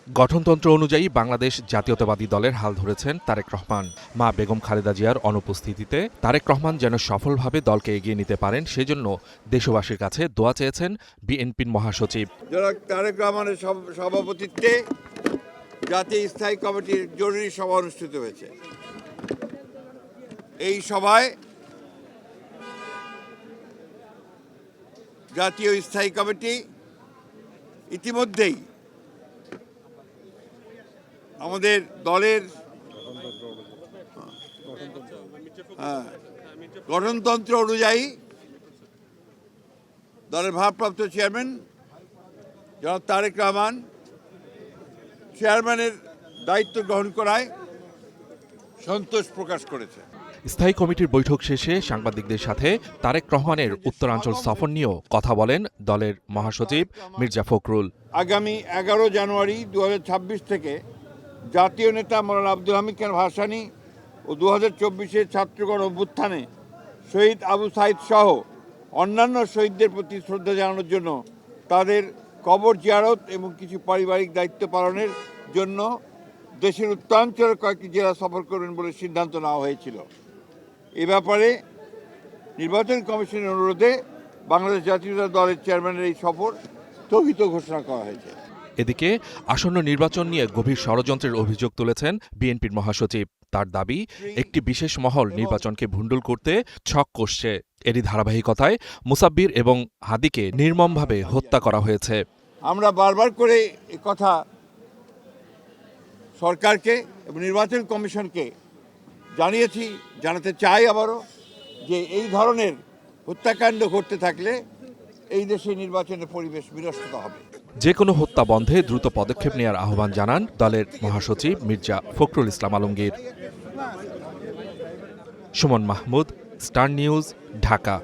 গঠনতন্ত্র অনুযায়ী বাংলাদেশ জাতীয়তাবাদী দলের হাল ধরেছেন তারেক রহমান। মা বেগম খালেদা জিয়ার অনুপস্থিতিতে তারেক রহমান যেন সফলভাবে দলকে এগিয়ে নিতে পারেন সেজন্য দেশবাসীর কাছে দোয়া চেয়েছেন বিএনপির মহাসচিব। তারেক রহমানের সভাপতিত্বে জাতীয় স্থায়ী কমিটির জরুরি সভা অনুষ্ঠিত হয়েছে। এই সভায় জাতীয় স্থায়ী কমিটি ইতিমধ্যেই আমাদের দলের গঠনতন্ত্র অনুযায়ী দলের ভারপ্রাপ্ত চেয়ারম্যান জনাব তারেক রহমান চেয়ারম্যানের দায়িত্ব গ্রহণ করায় সন্তোষ প্রকাশ করেছে। স্থায়ী কমিটির বৈঠক শেষে সাংবাদিকদের সাথে তারেক রহমানের উত্তরাঞ্চল সফর নিয়েও কথা বলেন দলের মহাসচিব মির্জা ফখরুল। আগামী 11 জানুয়ারি 2026 থেকে জাতীয় নেতা মৌলানা আব্দুল হামিদ খান ভাসানী ও 2024-এর ছাত্রগণ অভ্যুত্থানে শহীদ আবু সাইদ সহ অন্যান্য শহীদদের প্রতি শ্রদ্ধা জানানোর জন্য তাদের কবর জিয়ারত এবং কিছু পারিবারিক দায়িত্ব পালনের জন্য দেশের উত্তরাঞ্চলের কয়েকটি জেলা সফর করবেন বলে সিদ্ধান্ত নেওয়া হয়েছিল। এ ব্যাপারে নির্বাচন কমিশনের অনুরোধে বাংলাদেশ জাতীয়তাবাদী দলের চেয়ারম্যানের এই সফর স্থগিত ঘোষণা করা হয়েছে। এদিকে আসন্ন নির্বাচন নিয়ে গভীর ষড়যন্ত্রের অভিযোগ তুলেছেন বিএনপির মহাসচিব। তার দাবি, একটি বিশেষ মহল নির্বাচনকে ভণ্ডুল করতে ছক কষছে। এরই ধারাবাহিকতায় মুসাব্বির এবং হাদিকে নির্মমভাবে হত্যা করা হয়েছে। আমরা বারবার করে এ কথা সরকারকে এবং নির্বাচন কমিশনকে জানিয়েছি, জানাতে চাই আবারও, যে এই ধরনের হত্যাকাণ্ড ঘটতে থাকলে এই দেশে নির্বাচনের পরিবেশ বিনষ্ট হবে। যে কোনো হত্যা বন্ধে দ্রুত পদক্ষেপ নেওয়ার আহ্বান জানান দলের মহাসচিব মির্জা ফখরুল ইসলাম আলমগীর। Suman Mahmud, Star News, Dhaka.